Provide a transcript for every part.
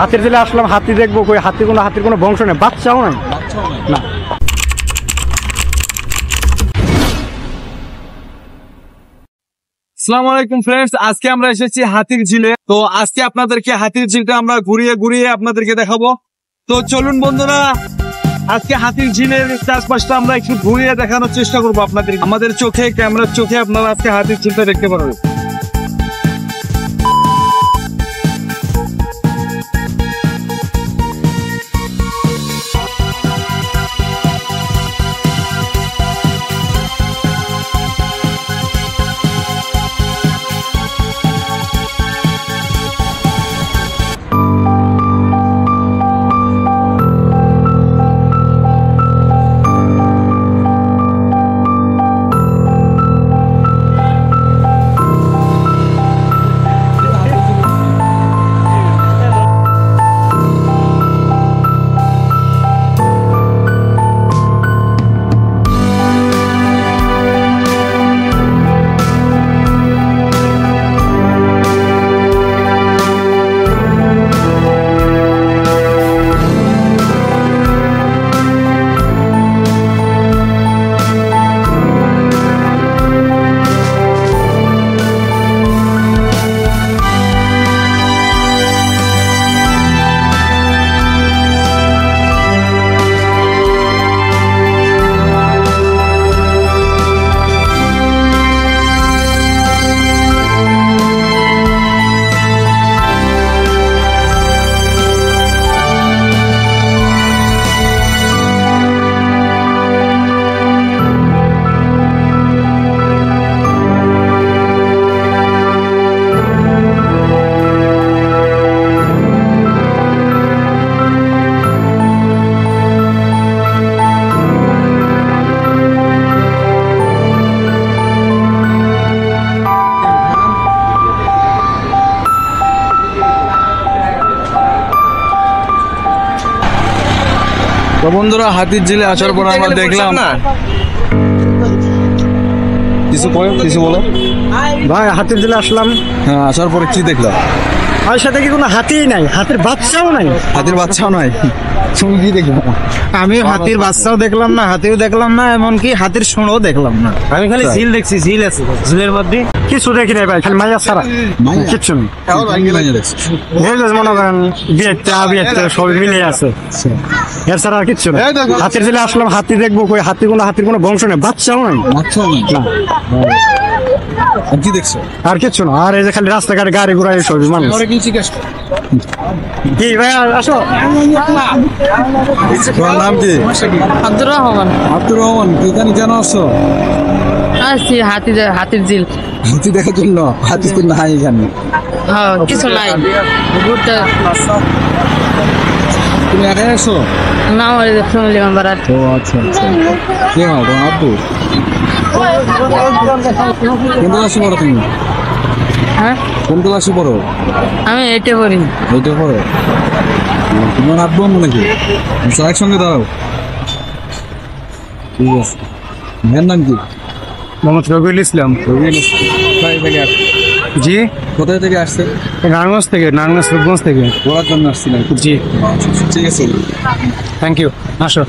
হাতির ঝিলে আসলাম, হাতি দেখবো, কই হাতির কোনো বংশ নেই, বাচ্চাও নাই না। আসসালামু আলাইকুম ফ্রেন্ডস, আজকে আমরা এসেছি হাতির ঝিলে। তো আজকে আপনাদেরকে হাতির ঝিলটা আমরা ঘুরিয়ে ঘুরিয়ে আপনাদেরকে দেখাবো। তো চলুন বন্ধুরা, আজকে হাতির ঝিলের চারপাশটা আমরা একটু ঘুরিয়ে দেখানোর চেষ্টা করবো আপনাদের। আমাদের চোখে, ক্যামেরার চোখে আপনারা আজকে হাতির ঝিলটা দেখতে পারবেন। তো বন্ধুরা, হাতির ঝিলে আসার পর আমরা দেখলাম কিছু বলো ভাই। হাতির ঝিলে আসলাম, হ্যাঁ, আসার পরে কি দেখলাম? আর সাথে কি কোনো হাতিই নাই, হাতির বাচ্চাও নাই। হাতির বাচ্চাও নাই? তুমি কি দেখলাম? আমি হাতির বাচ্চাও দেখলাম না, হাতিও দেখলাম না, এমনকি হাতির শুঁড়ও দেখলাম না। আমি খালি ঝিল দেখছি, ঝিল আছে, ঝিলের মধ্যে কিছু দেখি নাই ভাই, খালি মাইয়া ছাড়া কিচ্ছু নেই। মনে করেন বিয়েতে সবই মিলে আছে, এছাড়া আর কিচ্ছু নেই। হাতির ঝিলে আসলাম, হাতি দেখবো, কই হাতির কোনো বংশ নেই, বাচ্চাও নাই না। কি দেখছো? আর কিচ্ছু না। আর এই যে খালি রাস্তাঘাটে গাড়ি ঘোড়া সব মানুষ। কি ভাই আসো। তোমার নাম কি? আব্দুর রহমান। আব্দুর রহমান, এখানে কেন আসছো? আসছি হাতির ঝিল। হাতি দেখার জন্য? হাতি তো নাই এখানে। হ্যাঁ, কিছু নাই ঘুরতে। তুমি একাই আসো? না, আমার ফ্যামিলি মেম্বার আছে। ও আচ্ছা আচ্ছা। কে হও তোমার আব্বু? কোন ক্লাসে পড়ো তুমি? হ্যাঁ, কোন ক্লাসে পড়ো? আমি এইটে পড়ি। এইটা পড়ো? তোমার আব্বু মনে কি একসঙ্গে দাঁড়াও? ঠিক আছে। মেয়ের নাম কি? মোহাম্মদ রবিউল ইসলাম। রবিউল ইসলাম। কোথায় থেকে আসছে? জি, কোথায় থেকে আসছে? নারায়ণগঞ্জ থেকে, নারায়ণগঞ্জ রূপগঞ্জ থেকে। পড়ার জন্য আসছিলেন? জি, ঠিক আছে, থ্যাংক ইউ। আসো।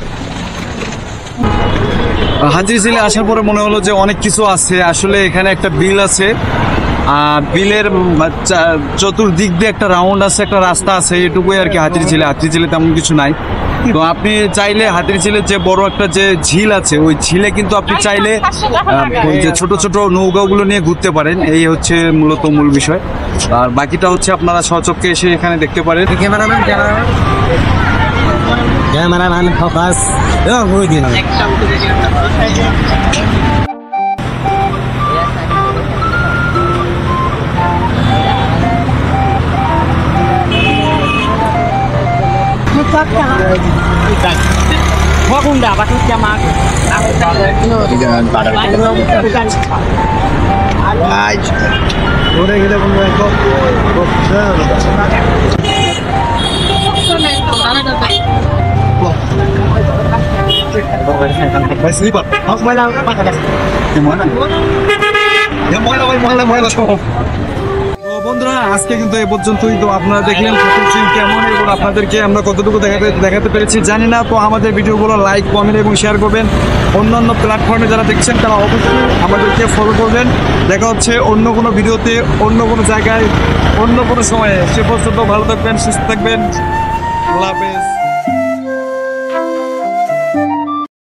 হাতির ঝিলে আসার পরে মনে হলো যে অনেক কিছু আছে। আসলে এখানে একটা বিল আছে, বিলের চতুর্দিক দিয়ে একটা রাউন্ড আছে, একটা রাস্তা আছে, এটুকুই আর কি হাতির ঝিলে তেমন কিছু নাই। তো আপনি চাইলে হাতির ঝিলের যে বড় একটা যে ঝিল আছে, ওই ঝিলে কিন্তু আপনি চাইলে ওই যে ছোট ছোট নৌকাগুলো নিয়ে ঘুরতে পারেন। এই হচ্ছে মূলত মূল বিষয়। আর বাকিটা হচ্ছে আপনারা স্বচক্ষে এসে এখানে দেখতে পারেন। Cameraman focus. Magunda, bakit siya mag... Ay, udah kita mulai kok. Masih lipat. Mau main apa? Gimana? তো বন্ধুরা আজকে কিন্তু এই পর্যন্তই। তো আপনারা দেখলেন হাতির ঝিল কেমন এবং আপনাদেরকে আমরা কতটুকু দেখাতে পেরেছি জানি না। তো আমাদের ভিডিওগুলো লাইক কমেন্ট এবং শেয়ার করবেন। অন্যান্য প্ল্যাটফর্মে যারা দেখছেন তারা অবশ্যই আমাদেরকে ফলো করবেন। দেখা হচ্ছে অন্য কোনো ভিডিওতে, অন্য কোনো জায়গায়, অন্য কোনো সময়ে। সে পর্যন্ত ভালো থাকবেন, সুস্থ থাকবেন। আল্লাহ হাফেজ।